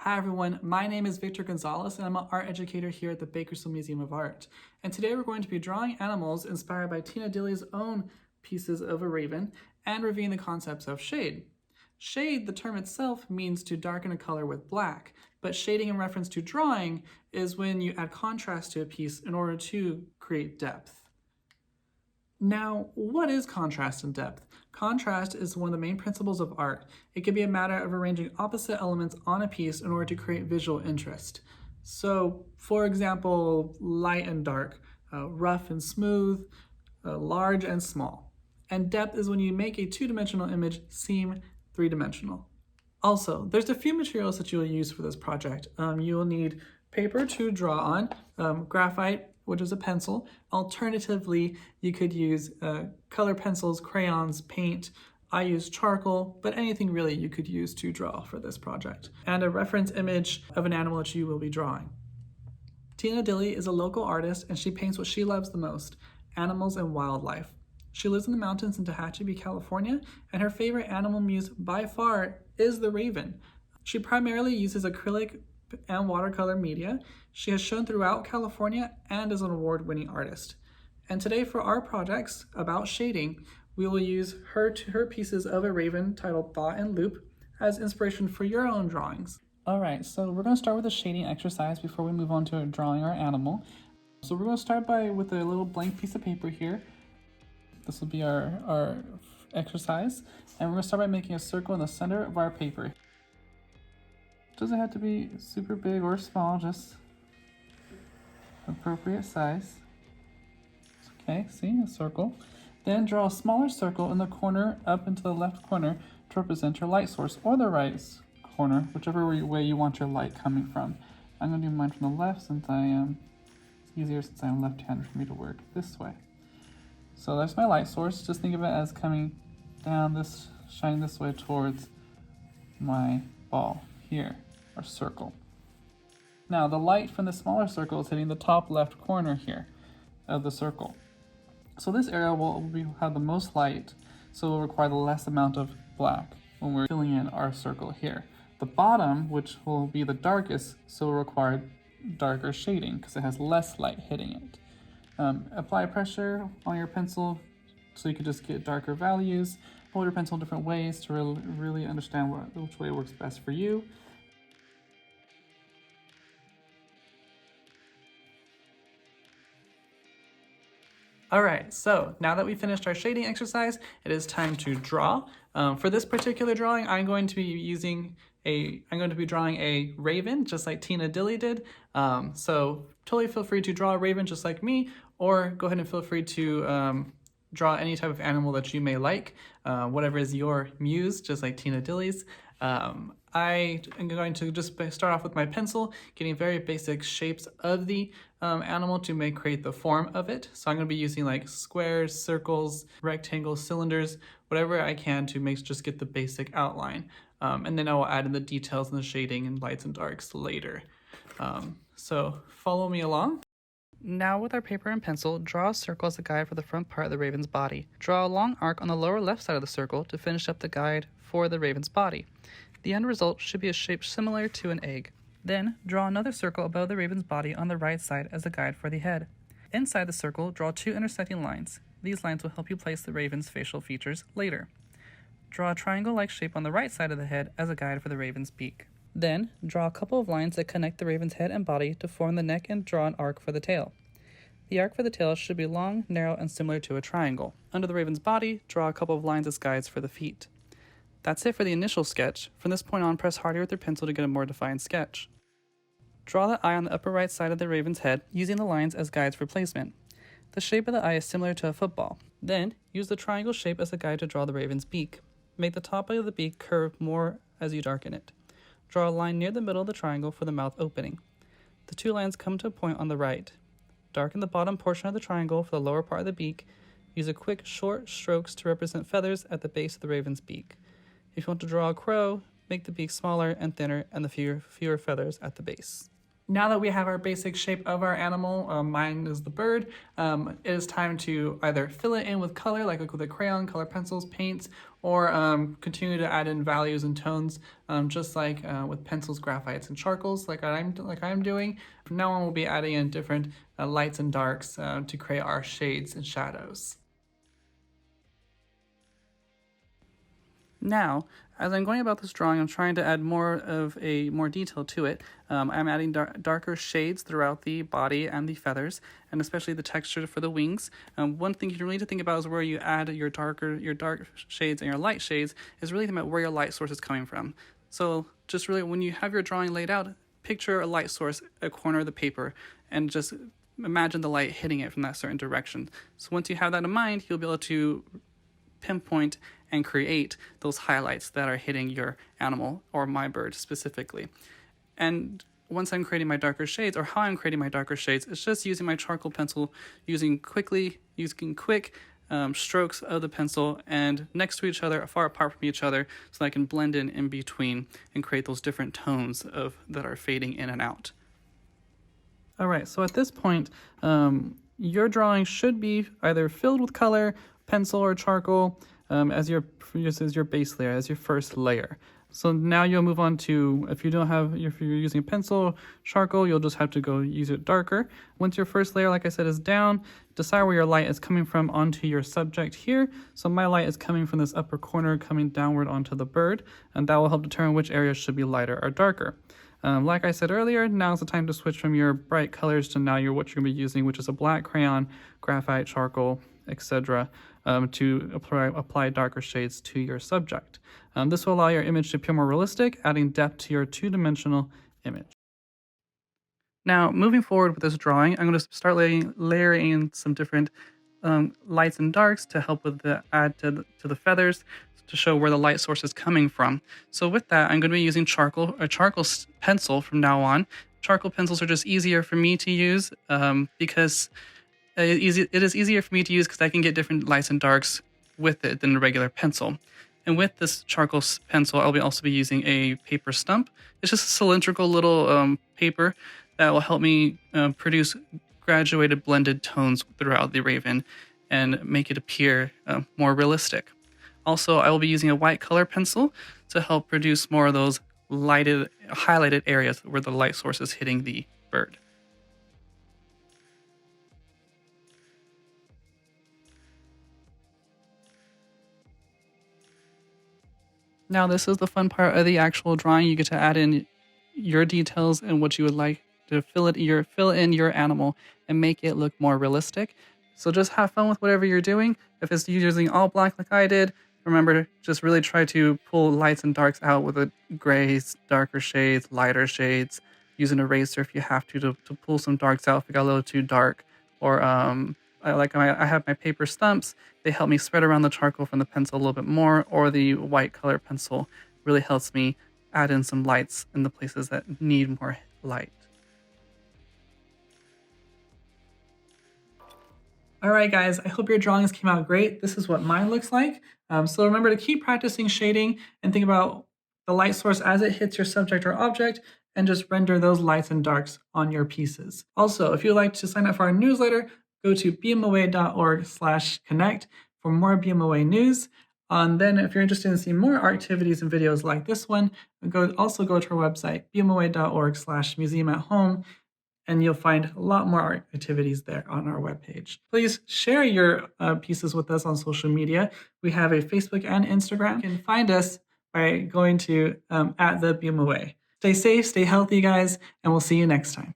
Hi everyone, my name is Victor Gonzalez and I'm an art educator here at the Bakersfield Museum of Art. And today we're going to be drawing animals inspired by Tina Dilly's own pieces of a raven and reviewing the concepts of shade. Shade, the term itself, means to darken a color with black, but shading in reference to drawing is when you add contrast to a piece in order to create depth. Now, what is contrast and depth? Contrast is one of the main principles of art. It can be a matter of arranging opposite elements on a piece in order to create visual interest. So, for example, light and dark, rough and smooth, large and small. And depth is when you make a two-dimensional image seem three-dimensional. Also, there's a few materials that you will use for this project. You will need paper to draw on, graphite, which is a pencil. Alternatively, you could use color pencils, crayons, paint. I use charcoal, but anything really you could use to draw for this project. And a reference image of an animal that you will be drawing. Tina Dilly is a local artist and she paints what she loves the most, animals and wildlife. She lives in the mountains in Tehachapi, California, and her favorite animal muse by far is the raven. She primarily uses acrylic and watercolor media. She has shown throughout California and is an award-winning artist. And today for our projects about shading, we will use her pieces of a raven titled Thought and Loop as inspiration for your own drawings. Alright, so we're going to start with a shading exercise before we move on to drawing our animal. So we're going to start with a little blank piece of paper here. This will be our exercise, and we're going to start by making a circle in the center of our paper. Doesn't have to be super big or small, just appropriate size. Okay, see, a circle. Then draw a smaller circle in the corner up into the left corner to represent your light source, or the right corner, whichever way you want your light coming from. I'm going to do mine from the left since it's easier since I'm left-handed for me to work this way. So there's my light source. Just think of it as coming down shining this way towards my ball here, or circle. Now the light from the smaller circle is hitting the top left corner here of the circle. So this area will have the most light, so it will require the less amount of black when we're filling in our circle here. The bottom, which will be the darkest, so will require darker shading because it has less light hitting it. Apply pressure on your pencil so you can just get darker values. Hold your pencil in different ways to really understand which way works best for you. Alright, so now that we finished our shading exercise, it is time to draw. For this particular drawing, I'm going to be drawing a raven, just like Tina Dilly did. So totally feel free to draw a raven just like me, or go ahead and feel free to draw any type of animal that you may like, whatever is your muse, just like Tina Dilly's. I am going to just start off with my pencil, getting very basic shapes of the animal to create the form of it. So I'm going to be using like squares, circles, rectangles, cylinders, whatever I can to just get the basic outline. And then I will add in the details and the shading and lights and darks later. So follow me along. Now with our paper and pencil, draw a circle as a guide for the front part of the raven's body. Draw a long arc on the lower left side of the circle to finish up the guide for the raven's body. The end result should be a shape similar to an egg. Then, draw another circle above the raven's body on the right side as a guide for the head. Inside the circle, draw two intersecting lines. These lines will help you place the raven's facial features later. Draw a triangle-like shape on the right side of the head as a guide for the raven's beak. Then, draw a couple of lines that connect the raven's head and body to form the neck and draw an arc for the tail. The arc for the tail should be long, narrow, and similar to a triangle. Under the raven's body, draw a couple of lines as guides for the feet. That's it for the initial sketch. From this point on, press harder with your pencil to get a more defined sketch. Draw the eye on the upper right side of the raven's head, using the lines as guides for placement. The shape of the eye is similar to a football. Then, use the triangle shape as a guide to draw the raven's beak. Make the top of the beak curve more as you darken it. Draw a line near the middle of the triangle for the mouth opening. The two lines come to a point on the right. Darken the bottom portion of the triangle for the lower part of the beak. Use a quick, short strokes to represent feathers at the base of the raven's beak. If you want to draw a crow, make the beak smaller and thinner and the fewer feathers at the base. Now that we have our basic shape of our animal, mine is the bird, it is time to either fill it in with color, like with a crayon, color pencils, paints, or continue to add in values and tones, just like with pencils, graphites, and charcoals, like I'm doing. From now on, we'll be adding in different lights and darks to create our shades and shadows. Now, as I'm going about this drawing, I'm trying to add more detail to it. I'm adding darker shades throughout the body and the feathers, and especially the texture for the wings. One thing you really need to think about is where you add your dark shades and your light shades is really think about where your light source is coming from. So just really, when you have your drawing laid out, picture a light source, a corner of the paper, and just imagine the light hitting it from that certain direction. So once you have that in mind, you'll be able to pinpoint and create those highlights that are hitting your animal or my bird specifically. And once I'm creating my darker shades, or how I'm creating my darker shades, it's just using my charcoal pencil, using quick strokes of the pencil and next to each other, far apart from each other, so that I can blend in between and create those different tones that are fading in and out. All right, so at this point, your drawing should be either filled with color, pencil, or charcoal as your base layer, as your first layer. So now you'll move on to, if you're using a pencil, charcoal, you'll just have to go use it darker. Once your first layer, like I said, is down, decide where your light is coming from onto your subject here. So my light is coming from this upper corner, coming downward onto the bird, and that will help determine which areas should be lighter or darker. Like I said earlier, now's the time to switch from your bright colors to now what you're going to be using, which is a black crayon, graphite, charcoal, etc., to apply darker shades to your subject. This will allow your image to appear more realistic, adding depth to your two-dimensional image. Now, moving forward with this drawing, I'm going to start layering in some different lights and darks to help with add to the feathers, to show where the light source is coming from. So with that, I'm going to be using a charcoal pencil from now on. Charcoal pencils are just easier for me to use because it is easier for me to use because I can get different lights and darks with it than a regular pencil. And with this charcoal pencil, I'll also be using a paper stump. It's just a cylindrical little paper that will help me produce graduated blended tones throughout the raven and make it appear more realistic. Also, I will be using a white color pencil to help produce more of those highlighted areas where the light source is hitting the bird. Now, this is the fun part of the actual drawing. You get to add in your details and what you would like to fill in your animal and make it look more realistic. So just have fun with whatever you're doing. If it's using all black like I did, remember, just really try to pull lights and darks out with the grays, darker shades, lighter shades. Use an eraser if you have to pull some darks out if it got a little too dark. Or I have my paper stumps. They help me spread around the charcoal from the pencil a little bit more. Or the white color pencil really helps me add in some lights in the places that need more light. All right, guys, I hope your drawings came out great. This is what mine looks like. So remember to keep practicing shading and think about the light source as it hits your subject or object and just render those lights and darks on your pieces. Also, if you'd like to sign up for our newsletter, go to bmoa.org/connect for more BMoA news. And then if you're interested in seeing more art activities and videos like this one, also go to our website, bmoa.org/museum@home, and you'll find a lot more art activities there on our webpage. Please share your pieces with us on social media. We have a Facebook and Instagram. You can find us by going to @the BMoA. Stay safe, stay healthy, guys, and we'll see you next time.